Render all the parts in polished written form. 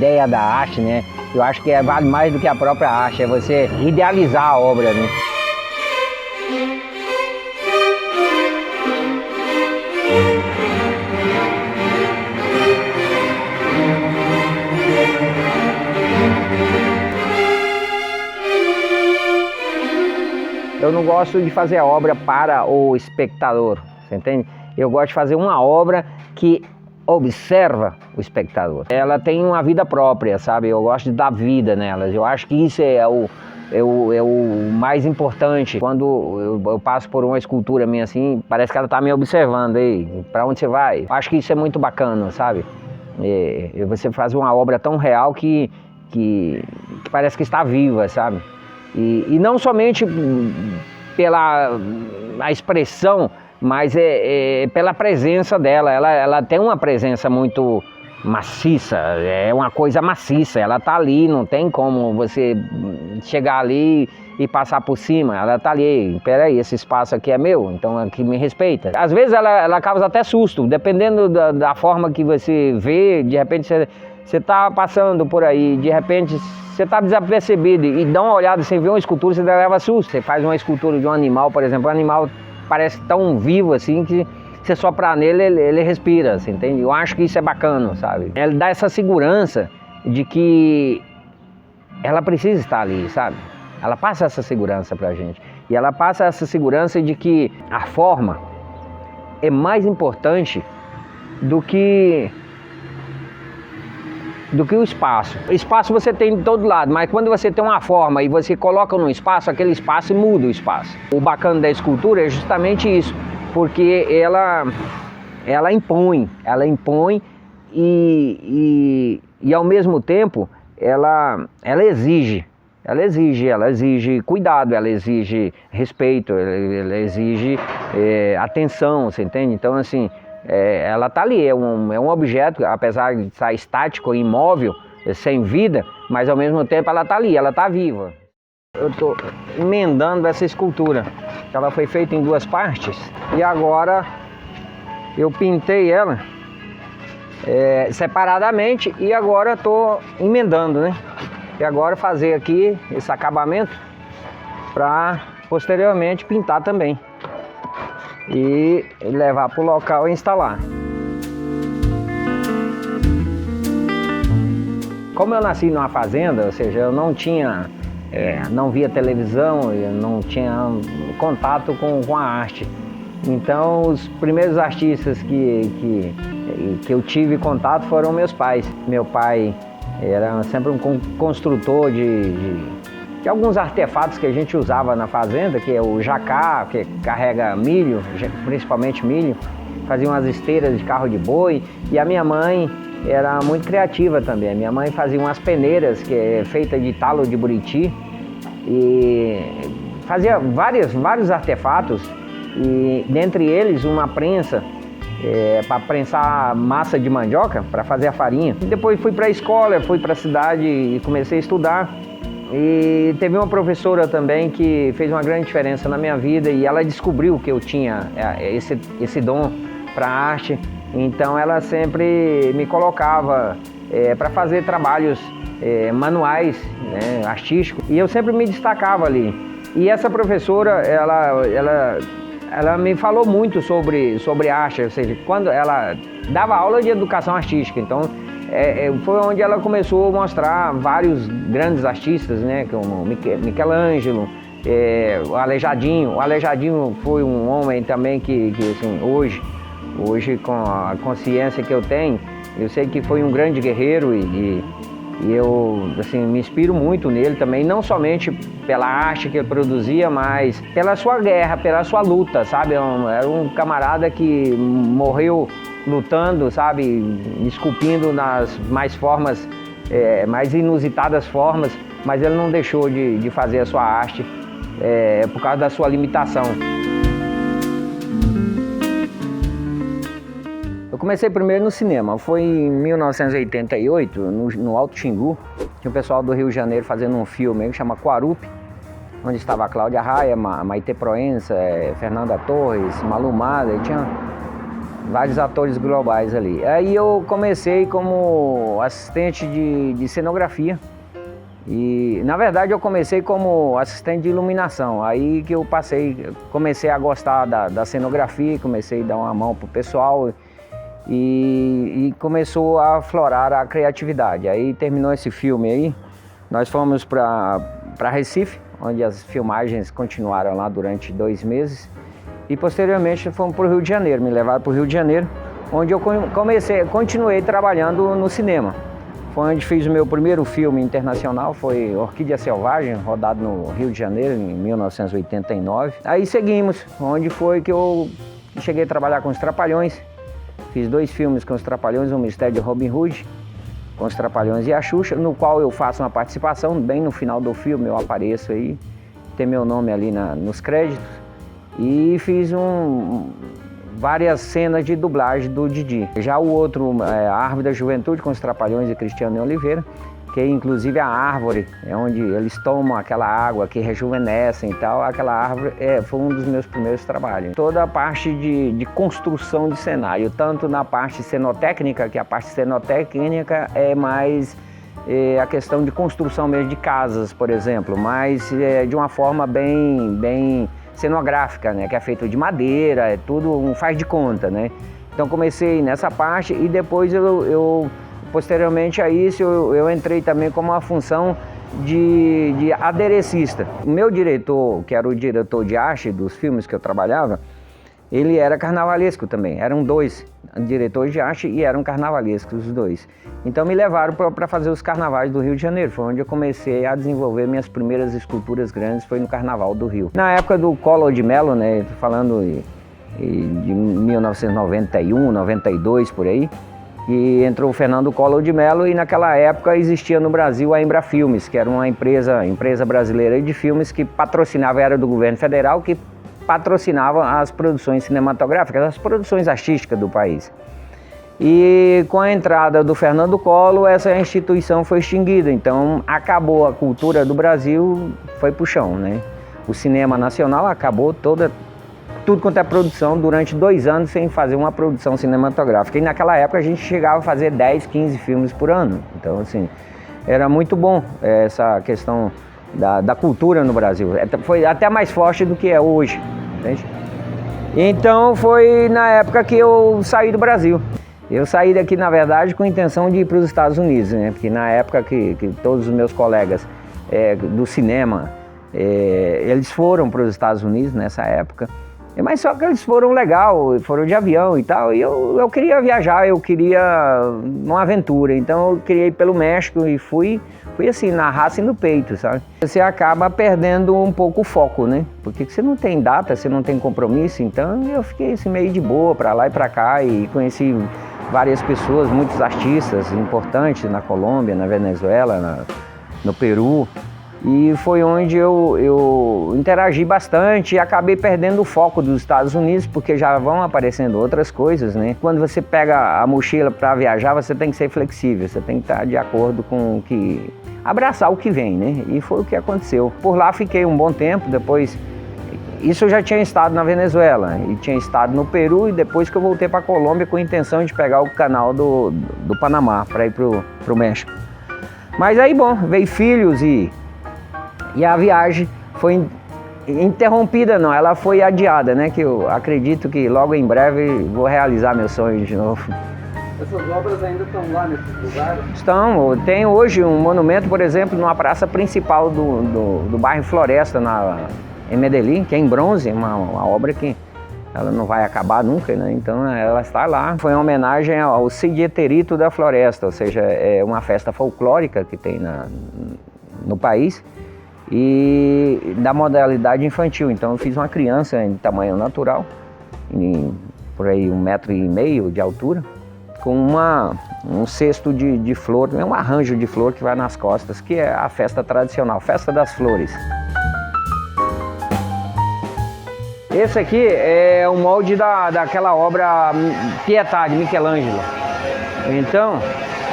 ideia da arte, né? Eu acho que vale mais do que a própria arte, é você idealizar a obra, né? Eu não gosto de fazer a obra para o espectador, você entende? Eu gosto de fazer uma obra que observa o espectador. Ela tem uma vida própria, sabe? Eu gosto de dar vida nelas. Eu acho que isso é o mais importante. Quando eu passo por uma escultura minha assim, parece que ela está me observando. Ei, para onde você vai? Eu acho que isso é muito bacana, sabe? Você faz uma obra tão real que parece que está viva, sabe? E não somente pela a expressão, mas pela presença dela. Ela tem uma presença muito maciça, é uma coisa maciça, ela tá ali, não tem como você chegar ali e passar por cima. Ela tá ali, peraí, esse espaço aqui é meu, então aqui me respeita. Às vezes ela causa até susto, dependendo da forma que você vê. De repente você tá passando por aí, de repente você tá desapercebido e dá uma olhada, você vê uma escultura, você leva susto. Você faz uma escultura de um animal, por exemplo, o animal parece tão vivo assim que você soprar nele, ele respira, você entende? Eu acho que isso é bacana, sabe? Ele dá essa segurança de que ela precisa estar ali, sabe? Ela passa essa segurança pra gente. E ela passa essa segurança de que a forma é mais importante do que o espaço. O espaço você tem de todo lado, mas quando você tem uma forma e você coloca no espaço, aquele espaço muda o espaço. O bacana da escultura é justamente isso, porque ela impõe e ao mesmo tempo ela exige cuidado, ela exige respeito, ela exige atenção, você entende? Então assim, ela está ali, é um objeto, apesar de estar estático, imóvel, sem vida, mas ao mesmo tempo ela está ali, ela está viva. Eu estou emendando essa escultura, ela foi feita em duas partes e agora eu pintei ela separadamente e agora estou emendando, né? E agora fazer aqui esse acabamento para posteriormente pintar também e levar para o local e instalar. Como eu nasci numa fazenda, ou seja, eu não tinha, não via televisão, eu não tinha contato com a arte. Então os primeiros artistas que eu tive contato foram meus pais. Meu pai era sempre um construtor de alguns artefatos que a gente usava na fazenda, que é o jacá, que carrega milho, principalmente milho, fazia umas esteiras de carro de boi. E a minha mãe era muito criativa também. A minha mãe fazia umas peneiras que é feita de talo de buriti e fazia vários artefatos, e dentre eles uma prensa para prensar massa de mandioca para fazer a farinha. E depois fui para a escola, fui para a cidade e comecei a estudar. E teve uma professora também que fez uma grande diferença na minha vida, e ela descobriu que eu tinha esse dom para arte. Então ela sempre me colocava para fazer trabalhos manuais, né, artísticos, e eu sempre me destacava ali. E essa professora, ela me falou muito sobre arte, ou seja, quando ela dava aula de educação artística. Então foi onde ela começou a mostrar vários grandes artistas, né, como Michelangelo, o Aleijadinho. O Aleijadinho foi um homem também que assim, hoje com a consciência que eu tenho, eu sei que foi um grande guerreiro e eu assim, me inspiro muito nele também, não somente pela arte que ele produzia, mas pela sua guerra, pela sua luta, sabe? Era um camarada que morreu lutando, sabe? Esculpindo nas mais inusitadas formas, mas ele não deixou de fazer a sua arte por causa da sua limitação. Eu comecei primeiro no cinema, foi em 1988, no Alto Xingu. Tinha o pessoal do Rio de Janeiro fazendo um filme que chama Quarupi, onde estava a Cláudia Raia, Maite Proença, Fernanda Torres, Malu Mader, tinha vários atores globais ali. Aí eu comecei como assistente de cenografia e, na verdade, eu comecei como assistente de iluminação. Aí que eu comecei a gostar da cenografia, comecei a dar uma mão pro pessoal e começou a aflorar a criatividade. Aí terminou esse filme aí, nós fomos para Recife, onde as filmagens continuaram lá durante 2 meses. E posteriormente fomos para o Rio de Janeiro, me levaram para o Rio de Janeiro, onde eu continuei trabalhando no cinema. Foi onde fiz o meu primeiro filme internacional, foi Orquídea Selvagem, rodado no Rio de Janeiro em 1989. Aí seguimos, onde foi que eu cheguei a trabalhar com os Trapalhões. Fiz 2 filmes com os Trapalhões, O Mistério de Robin Hood, com os Trapalhões e a Xuxa, no qual eu faço uma participação, bem no final do filme eu apareço aí, tem meu nome ali nos créditos. E fiz várias cenas de dublagem do Didi. Já o outro, A Árvore da Juventude, com os Trapalhões e Cristiano Oliveira, que inclusive a árvore, é onde eles tomam aquela água que rejuvenescem e tal, aquela árvore foi um dos meus primeiros trabalhos. Toda a parte de construção de cenário, tanto na parte cenotécnica, que a parte cenotécnica é mais a questão de construção mesmo de casas, por exemplo, mas de uma forma bem cenográfica, né, que é feito de madeira, é tudo um faz de conta, né. Então comecei nessa parte e depois posteriormente a isso eu entrei também como uma função de aderecista. O meu diretor, que era o diretor de arte dos filmes que eu trabalhava, ele era carnavalesco também, eram 2 diretores de arte e eram carnavalescos os 2. Então me levaram para fazer os carnavais do Rio de Janeiro, foi onde eu comecei a desenvolver minhas primeiras esculturas grandes, foi no Carnaval do Rio. Na época do Collor de Mello, né, tô falando de 1991, 92 por aí, e entrou o Fernando Collor de Mello e naquela época existia no Brasil a Embrafilmes, que era uma empresa brasileira de filmes que patrocinava, era do governo federal, que patrocinava as produções cinematográficas, as produções artísticas do país. E com a entrada do Fernando Collor, essa instituição foi extinguida, então acabou a cultura do Brasil, foi pro chão, né? O cinema nacional acabou tudo quanto é produção durante 2 anos sem fazer uma produção cinematográfica. E naquela época a gente chegava a fazer 10, 15 filmes por ano. Então, assim, era muito bom essa questão da cultura no Brasil. Foi até mais forte do que é hoje, entende? Então foi na época que eu saí do Brasil. Eu saí daqui, na verdade, com a intenção de ir para os Estados Unidos, né? Porque na época que todos os meus colegas do cinema, eles foram para os Estados Unidos nessa época. Mas só que eles foram legal, foram de avião e tal, e eu queria viajar, eu queria uma aventura, então eu queria ir pelo México e fui assim, na raça e no peito, sabe? Você acaba perdendo um pouco o foco, né? Porque você não tem data, você não tem compromisso, então eu fiquei assim, meio de boa pra lá e pra cá e conheci várias pessoas, muitos artistas importantes na Colômbia, na Venezuela, no Peru. E foi onde eu interagi bastante e acabei perdendo o foco dos Estados Unidos, porque já vão aparecendo outras coisas, né? Quando você pega a mochila para viajar, você tem que ser flexível, você tem que estar de acordo com o que... abraçar o que vem, né? E foi o que aconteceu. Por lá fiquei um bom tempo, depois... Isso eu já tinha estado na Venezuela e tinha estado no Peru, e depois que eu voltei para a Colômbia com a intenção de pegar o canal do Panamá para ir pro México. Mas aí, bom, veio filhos e a viagem foi interrompida, não, ela foi adiada, né? Que eu acredito que logo em breve vou realizar meu sonho de novo. Essas obras ainda estão lá nesses lugares? Estão, tem hoje um monumento, por exemplo, numa praça principal do bairro Floresta, em Medellín, que é em bronze, uma obra que ela não vai acabar nunca, né? Então ela está lá. Foi uma homenagem ao Cid Eterito da Floresta, ou seja, é uma festa folclórica que tem no país, e da modalidade infantil. Então eu fiz uma criança em tamanho natural, por aí 1,5 metro de altura, com um cesto de flor, um arranjo de flor que vai nas costas, que é a festa tradicional, Festa das Flores. Esse aqui é o molde daquela obra Pietà, de Michelangelo. Então,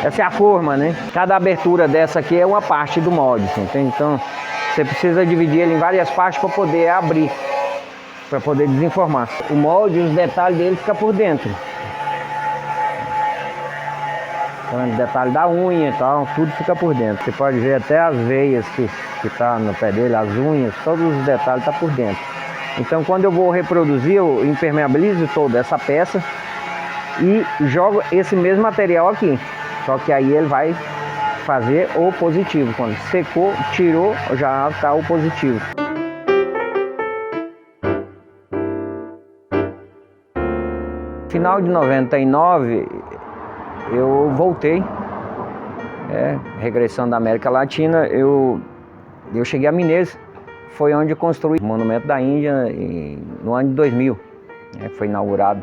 essa é a forma, né? Cada abertura dessa aqui é uma parte do molde, entende? Então, você precisa dividir ele em várias partes para poder abrir, para poder desenformar. O molde, os detalhes dele ficam por dentro. Então, detalhe da unha e tal, tudo fica por dentro. Você pode ver até as veias que tá no pé dele, as unhas, todos os detalhes tá por dentro. Então quando eu vou reproduzir, eu impermeabilizo toda essa peça e jogo esse mesmo material aqui. Só que aí ele vai fazer o positivo. Quando secou, tirou, já está o positivo. Final de 99, eu voltei, regressando da América Latina, eu cheguei a Minas, foi onde eu construí o Monumento da Índia no ano de 2000, foi inaugurado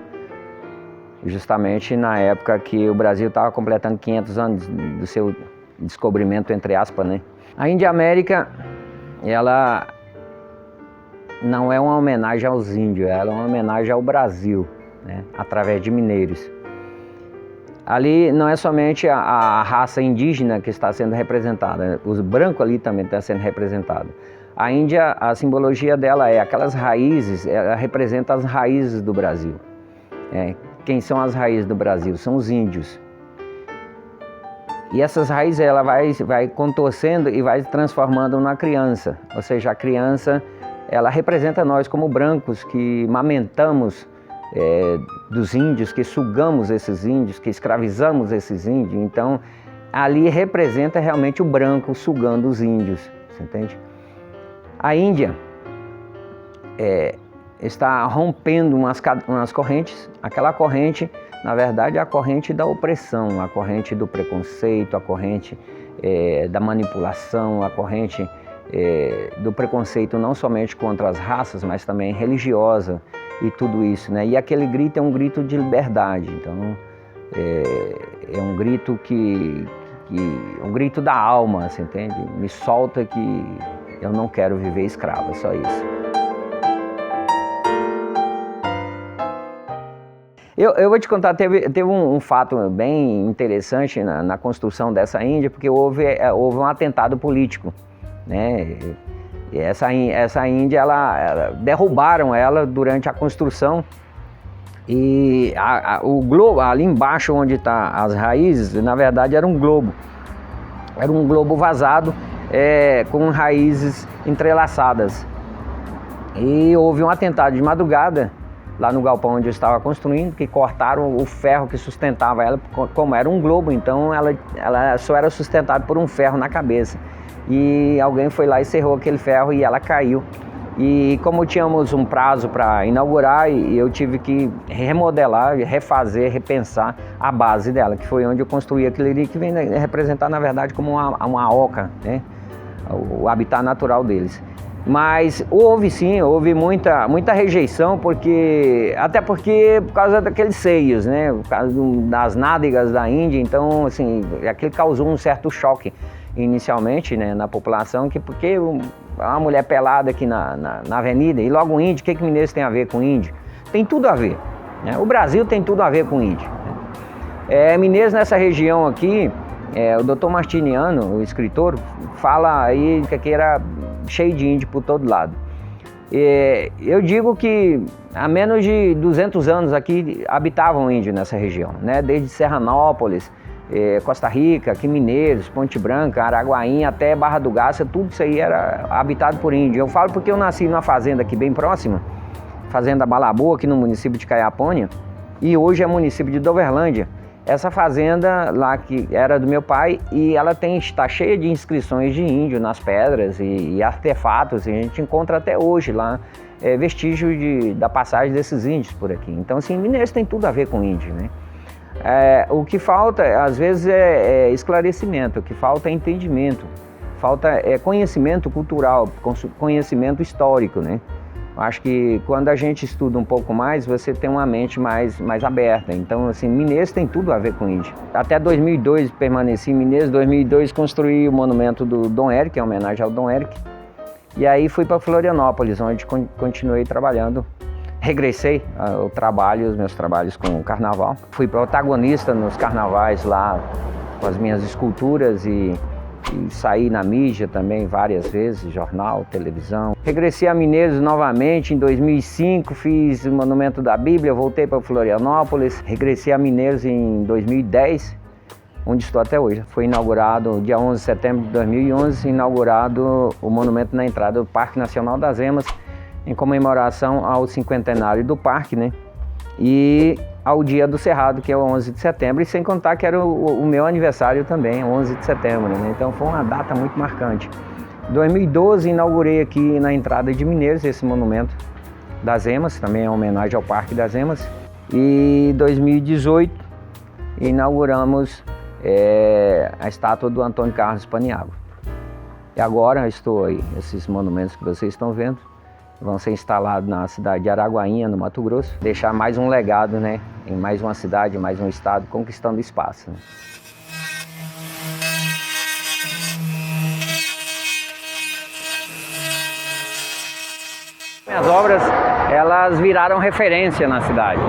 justamente na época que o Brasil estava completando 500 anos do seu descobrimento, entre aspas, né? A Índia América, ela não é uma homenagem aos índios, ela é uma homenagem ao Brasil, né? Através de mineiros. Ali não é somente a raça indígena que está sendo representada, os brancos ali também estão sendo representados. A Índia, a simbologia dela é aquelas raízes, ela representa as raízes do Brasil. Quem são as raízes do Brasil? São os índios. E essas raízes ela vai contorcendo e vai se transformando na criança. Ou seja, a criança, ela representa nós como brancos que mamentamos dos índios, que sugamos esses índios, que escravizamos esses índios. Então, ali representa realmente o branco sugando os índios, você entende? A Índia está rompendo umas correntes. Aquela corrente, na verdade, é a corrente da opressão, a corrente do preconceito, a corrente da manipulação, a corrente do preconceito não somente contra as raças, mas também religiosa e tudo isso, né? E aquele grito é um grito de liberdade, então é um grito um grito da alma, você entende? Me solta que eu não quero viver escravo, é só isso. Eu vou te contar, teve um fato bem interessante na construção dessa Índia, porque houve um atentado político, né? E essa Índia, derrubaram ela durante a construção e o globo, ali embaixo onde está as raízes, na verdade era um globo. Era um globo vazado com raízes entrelaçadas. E houve um atentado de madrugada lá no galpão onde eu estava construindo, que cortaram o ferro que sustentava ela, como era um globo, então ela só era sustentada por um ferro na cabeça. E alguém foi lá e serrou aquele ferro e ela caiu. E como tínhamos um prazo para inaugurar, eu tive que remodelar, refazer, repensar a base dela, que foi onde eu construí aquele ali, que vem representar, na verdade, como uma oca, né? O habitat natural deles. Mas houve muita rejeição, até porque por causa daqueles seios, né? Por causa das nádegas da Índia, então assim, aquilo causou um certo choque inicialmente, né, na população, porque uma mulher pelada aqui na avenida, e logo o índio, o que Mineiros tem a ver com índio? Tem tudo a ver, né? O Brasil tem tudo a ver com índio. Mineiros nessa região aqui, o Dr. Martiniano, o escritor, fala aí que aqui era cheio de índio por todo lado. Eu digo que há menos de 200 anos aqui habitavam índios nessa região, né? Desde Serranópolis, Costa Rica, aqui Mineiros, Ponte Branca, Araguainha, até Barra do Garça, tudo isso aí era habitado por índio. Eu falo porque eu nasci numa fazenda aqui bem próxima, Fazenda Balaboa, aqui no município de Caiapônia, e hoje é município de Doverlândia. Essa fazenda lá que era do meu pai, e ela está cheia de inscrições de índio nas pedras e artefatos, e a gente encontra até hoje lá vestígios da passagem desses índios por aqui. Então, assim, Mineiros tem tudo a ver com índio, né? O que falta, às vezes, é esclarecimento, o que falta é entendimento, falta conhecimento cultural, conhecimento histórico, né? Acho que quando a gente estuda um pouco mais, você tem uma mente mais aberta. Então, assim, Mineiros tem tudo a ver com índio. Até 2002 permaneci em Mineiros, 2002 construí o monumento do Dom Eric, em homenagem ao Dom Eric. E aí fui para Florianópolis, onde continuei trabalhando. Regressei os meus trabalhos com o carnaval. Fui protagonista nos carnavais lá com as minhas esculturas e saí na mídia também várias vezes, jornal, televisão. Regressei a Mineiros novamente em 2005, fiz o Monumento da Bíblia, voltei para Florianópolis. Regressei a Mineiros em 2010, onde estou até hoje. Foi inaugurado dia 11 de setembro de 2011, inaugurado o monumento na entrada do Parque Nacional das Emas, em comemoração ao cinquentenário do parque, né? E ao dia do Cerrado, que é o 11 de setembro, e sem contar que era o meu aniversário também, 11 de setembro, né? Então foi uma data muito marcante. Em 2012 inaugurei aqui na entrada de Mineiros esse monumento das Emas, também é uma homenagem ao Parque das Emas. E em 2018 inauguramos a estátua do Antônio Carlos Paniagua. E agora estou aí, esses monumentos que vocês estão vendo, vão ser instalados na cidade de Araguainha, no Mato Grosso, deixar mais um legado, né, em mais uma cidade, mais um estado, conquistando espaço, né? As obras, elas viraram referência na cidade.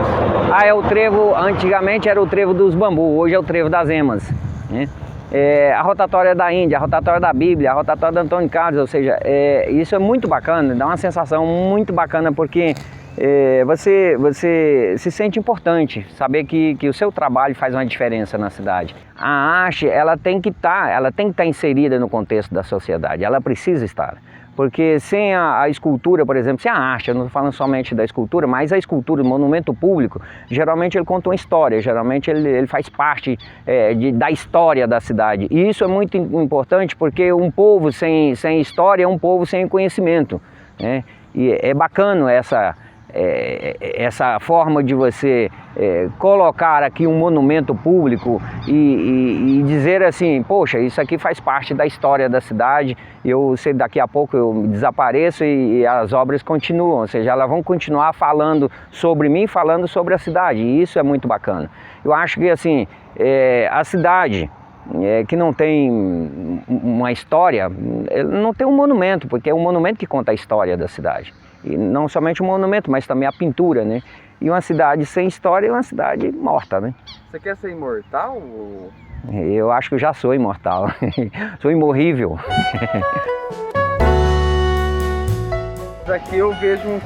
É o trevo, antigamente era o trevo dos bambus, hoje é o trevo das Emas, né? A rotatória da Índia, a rotatória da Bíblia, a rotatória do Antônio Carlos, ou seja, isso é muito bacana, dá uma sensação muito bacana, porque você se sente importante, saber que o seu trabalho faz uma diferença na cidade. A arte, ela tem que estar inserida no contexto da sociedade, ela precisa estar. Porque sem a escultura, por exemplo, sem a arte, eu não estou falando somente da escultura, mas a escultura, o monumento público, geralmente ele conta uma história, geralmente ele faz parte da história da cidade. E isso é muito importante porque um povo sem história é um povo sem conhecimento, né? E é bacana essa forma de você colocar aqui um monumento público e dizer assim, poxa, isso aqui faz parte da história da cidade, eu sei daqui a pouco eu desapareço e as obras continuam, ou seja, elas vão continuar falando sobre mim, falando sobre a cidade, e isso é muito bacana. Eu acho que assim, a cidade que não tem uma história, não tem um monumento, porque é um monumento que conta a história da cidade. E não somente o monumento, mas também a pintura, né? E uma cidade sem história é uma cidade morta, né? Você quer ser imortal? Ou... Eu acho que eu já sou imortal, sou imorrível. Aqui eu vejo um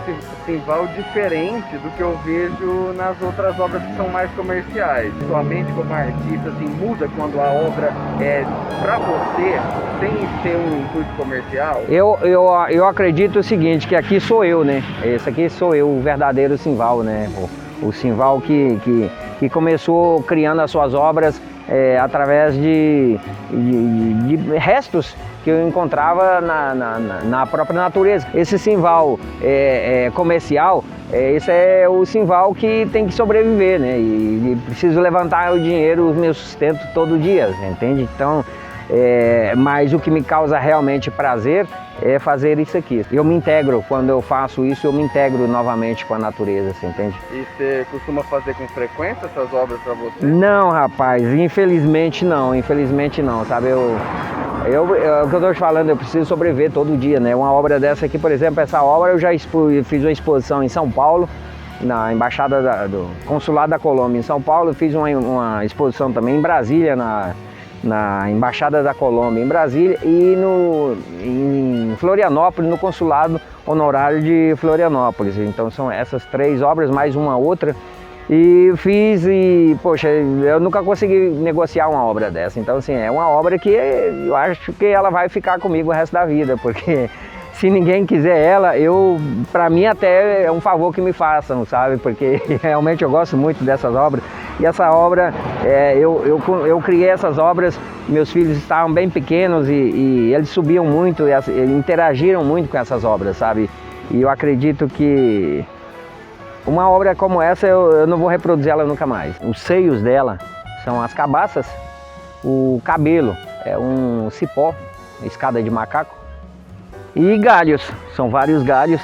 Simval diferente do que eu vejo nas outras obras que são mais comerciais. Sua mente como artista assim, muda quando a obra é para você, sem ter um intuito comercial? Eu acredito o seguinte, que aqui sou eu, né? Esse aqui sou eu, o verdadeiro Simval, né? O Simval que começou criando as suas obras através de restos que eu encontrava na própria natureza. Esse Simval comercial, esse é o Simval que tem que sobreviver, né? E preciso levantar o dinheiro, o meu sustento todo dia, entende? Então, mas o que me causa realmente prazer é fazer isso aqui. Eu me integro, quando eu faço isso, eu me integro novamente com a natureza, você entende? E você costuma fazer com frequência essas obras para você? Não, rapaz, infelizmente não, sabe? O que eu estou te falando, eu preciso sobreviver todo dia, né? Uma obra dessa aqui, por exemplo, essa obra eu já fiz uma exposição em São Paulo, na Embaixada do Consulado da Colômbia em São Paulo, eu fiz uma exposição também em Brasília, na Embaixada da Colômbia em Brasília e em Florianópolis, no Consulado Honorário de Florianópolis. Então são essas 3 obras, mais uma outra. E fiz poxa, eu nunca consegui negociar uma obra dessa. Então assim, é uma obra que eu acho que ela vai ficar comigo o resto da vida, porque se ninguém quiser ela, para mim até é um favor que me façam, sabe? Porque realmente eu gosto muito dessas obras. E essa obra, eu criei essas obras, meus filhos estavam bem pequenos e eles subiam muito, e interagiram muito com essas obras, sabe? E eu acredito que uma obra como essa eu não vou reproduzir ela nunca mais. Os seios dela são as cabaças, o cabelo é um cipó, escada de macaco, e galhos, são vários galhos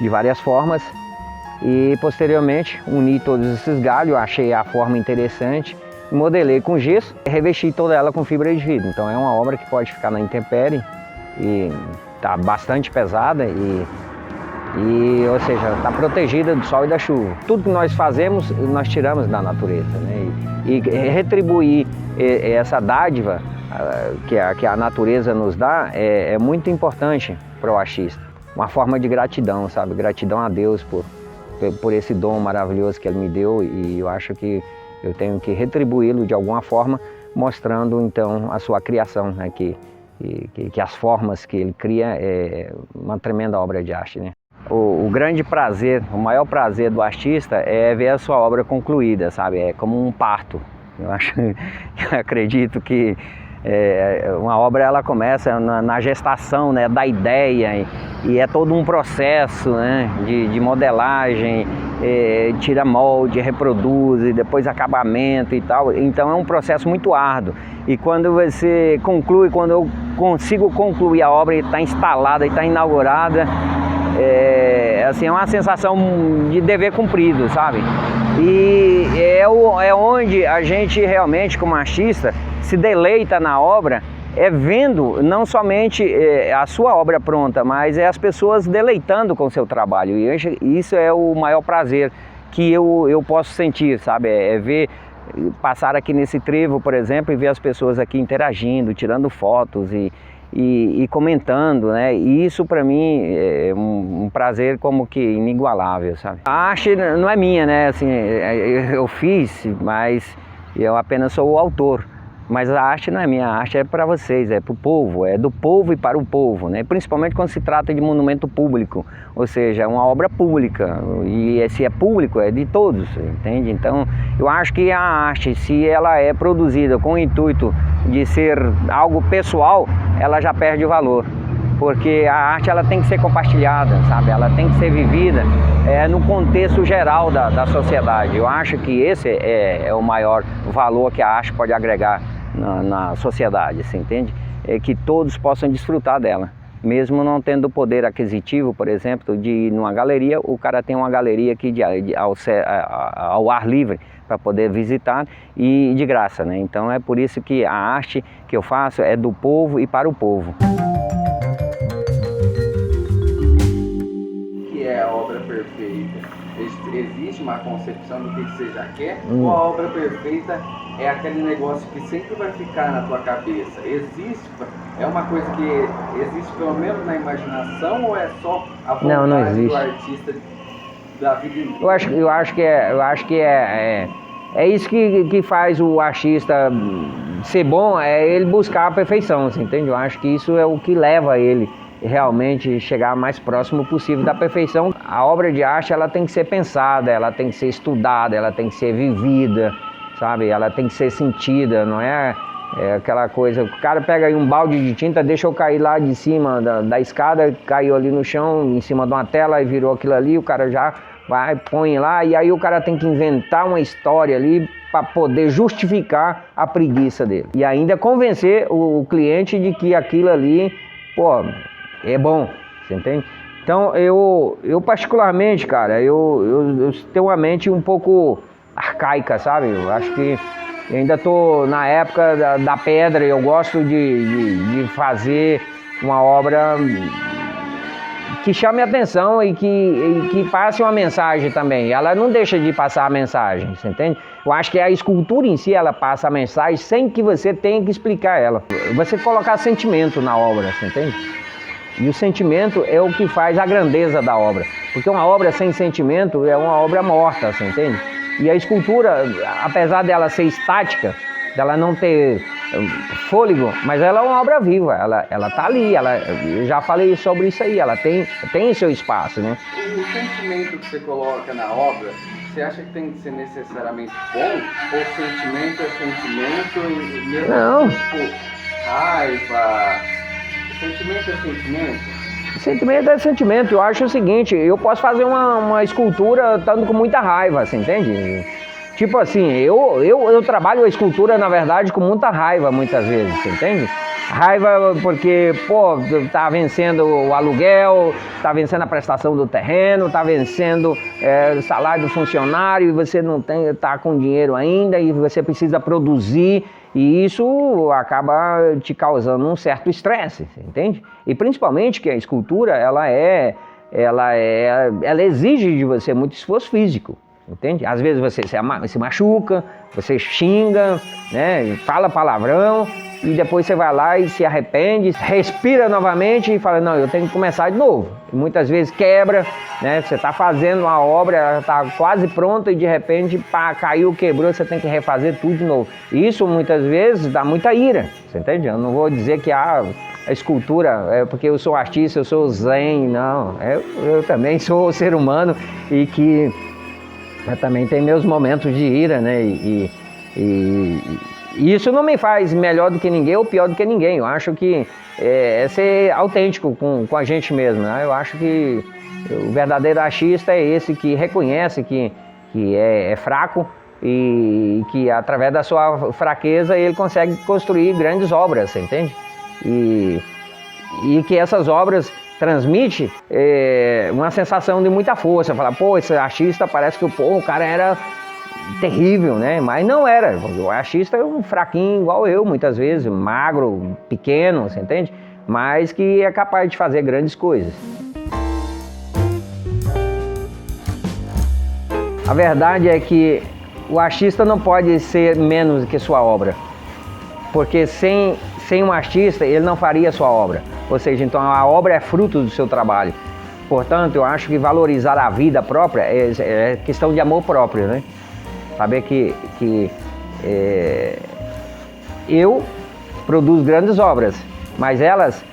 de várias formas. E posteriormente uni todos esses galhos, achei a forma interessante, modelei com gesso e revesti toda ela com fibra de vidro. Então é uma obra que pode ficar na intemperie e está bastante pesada ou seja, está protegida do sol e da chuva. Tudo que nós fazemos, nós tiramos da natureza, né? E retribuir essa dádiva que a natureza nos dá é muito importante para o artista. Uma forma de gratidão, sabe? Gratidão a Deus por esse dom maravilhoso que Ele me deu, e eu acho que eu tenho que retribuí-lo de alguma forma mostrando então a sua criação, né? Que as formas que ele cria é uma tremenda obra de arte, né? O grande prazer, o maior prazer do artista é ver a sua obra concluída, sabe? É como um parto. Eu acredito que uma obra ela começa na gestação, né, da ideia, e é todo um processo, né, de modelagem, tira molde, reproduz, e depois acabamento e tal. Então é um processo muito árduo. E quando você conclui, quando eu consigo concluir a obra e está instalada e está inaugurada, assim, é uma sensação de dever cumprido, sabe? E é onde a gente realmente, como artista, se deleita na obra, vendo não somente a sua obra pronta, mas as pessoas deleitando com o seu trabalho. E isso é o maior prazer que eu posso sentir, sabe? Ver, passar aqui nesse trevo, por exemplo, e ver as pessoas aqui interagindo, tirando fotos e comentando, né? E isso para mim é um prazer como que inigualável, sabe? A arte não é minha, né? Assim, eu fiz, mas eu apenas sou o autor. Mas a arte não é minha, a arte é para vocês, é para o povo, é do povo e para o povo, né? Principalmente quando se trata de monumento público, ou seja, uma obra pública, e se é público, é de todos, entende? Então, eu acho que a arte, se ela é produzida com o intuito de ser algo pessoal, ela já perde o valor, porque a arte ela tem que ser compartilhada, sabe? Ela tem que ser vivida no contexto geral da sociedade. Eu acho que esse é o maior valor que a arte pode agregar na sociedade, você entende? É que todos possam desfrutar dela, mesmo não tendo o poder aquisitivo, por exemplo, de ir numa galeria. O cara tem uma galeria aqui ao ar livre para poder visitar e de graça, né? Então é por isso que a arte que eu faço é do povo e para o povo. O que é a obra perfeita? Existe uma concepção do que você já quer? Ou a obra perfeita é aquele negócio que sempre vai ficar na tua cabeça? Existe? É uma coisa que existe pelo menos na imaginação, ou é só a vontade do artista da vida inteira? Eu acho que é isso que faz o artista ser bom, é ele buscar a perfeição, você entende? Eu acho que isso é o que leva ele realmente chegar mais próximo possível da perfeição. A obra de arte ela tem que ser pensada, ela tem que ser estudada, ela tem que ser vivida, sabe? Ela tem que ser sentida, não é aquela coisa, o cara pega aí um balde de tinta, deixa eu cair lá de cima da escada, caiu ali no chão, em cima de uma tela e virou aquilo ali, o cara já vai, põe lá, e aí o cara tem que inventar uma história ali para poder justificar a preguiça dele. E ainda convencer o cliente de que aquilo ali, pô, é bom, você entende? Então eu particularmente, cara, eu tenho uma mente um pouco arcaica, sabe? Eu acho que eu ainda tô na época da pedra. Eu gosto de fazer uma obra que chame a atenção e que passe uma mensagem também. Ela não deixa de passar a mensagem, você entende? Eu acho que a escultura em si, ela passa a mensagem sem que você tenha que explicar ela. Você colocar sentimento na obra, você entende? E o sentimento é o que faz a grandeza da obra. Porque uma obra sem sentimento é uma obra morta, você entende? E a escultura, apesar dela ser estática, dela não ter fôlego, mas ela é uma obra viva, ela tá ali, eu já falei sobre isso aí, ela tem seu espaço, né? O sentimento que você coloca na obra, você acha que tem que ser necessariamente bom? Ou sentimento é sentimento e mesmo não. Tipo, raiva... Sentimento é sentimento? Sentimento é sentimento. Eu acho o seguinte, eu posso fazer uma escultura estando com muita raiva, você entende? Tipo assim, eu trabalho a escultura, na verdade, com muita raiva muitas vezes, você entende? Raiva porque, pô, tá vencendo o aluguel, tá vencendo a prestação do terreno, tá vencendo o salário do funcionário, e você não tá com dinheiro ainda, e você precisa produzir. E isso acaba te causando um certo estresse, entende? E principalmente que a escultura, ela exige de você muito esforço físico. entende? Às vezes você se machuca, você xinga, né, fala palavrão, e depois você vai lá e se arrepende, respira novamente e fala, não, eu tenho que começar de novo. E muitas vezes quebra, né, você está fazendo uma obra, ela está quase pronta e de repente, pá, caiu, quebrou, você tem que refazer tudo de novo. E isso muitas vezes dá muita ira, você entende? Eu não vou dizer que a escultura é porque eu sou artista, eu sou zen, não. Eu também sou ser humano e que eu também tenho meus momentos de ira, né? E isso não me faz melhor do que ninguém ou pior do que ninguém. Eu acho que é ser autêntico com a gente mesmo, né? Eu acho que o verdadeiro artista é esse que reconhece que é fraco e que através da sua fraqueza ele consegue construir grandes obras, você entende? E que essas obras transmitem uma sensação de muita força. Falar, pô, esse artista parece que o cara era terrível, né? Mas não era. O artista é um fraquinho igual eu, muitas vezes, magro, pequeno, você entende? Mas que é capaz de fazer grandes coisas. A verdade é que o artista não pode ser menos do que sua obra, porque sem um artista ele não faria sua obra. Ou seja, então a obra é fruto do seu trabalho. Portanto, eu acho que valorizar a vida própria é questão de amor próprio, né? Saber que eu produzo grandes obras, mas elas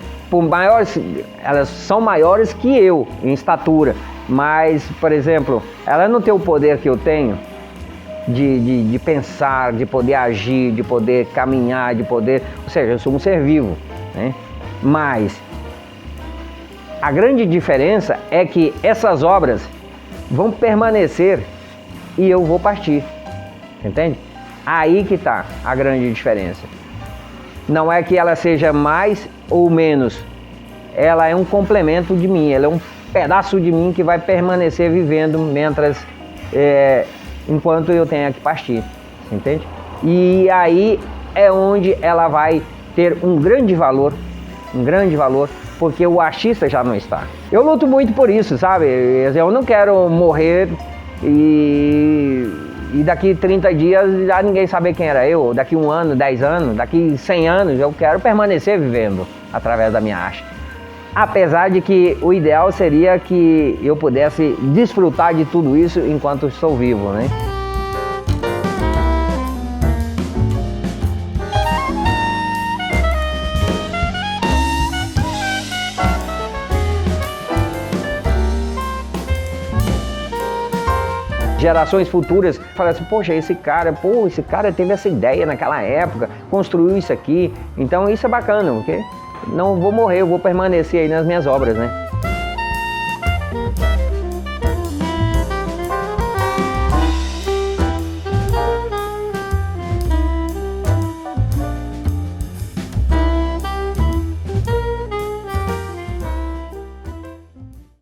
são maiores que eu em estatura. Mas, por exemplo, ela não tem o poder que eu tenho de pensar, de poder agir, de poder caminhar, ou seja, eu sou um ser vivo, né? Mas a grande diferença é que essas obras vão permanecer e eu vou partir, entende? Aí que está a grande diferença. Não é que ela seja mais ou menos, ela é um complemento de mim, ela é um pedaço de mim que vai permanecer vivendo enquanto eu tenha que partir, entende? E aí é onde ela vai ter um grande valor, porque o artista já não está. Eu luto muito por isso, sabe? Eu não quero morrer e daqui 30 dias já ninguém saber quem era eu, daqui 1 ano, 10 anos, daqui 100 anos, eu quero permanecer vivendo através da minha arte. Apesar de que o ideal seria que eu pudesse desfrutar de tudo isso enquanto estou vivo, né? Gerações futuras falam assim, poxa, esse cara teve essa ideia naquela época, construiu isso aqui. Então isso é bacana, porque não vou morrer, eu vou permanecer aí nas minhas obras, né?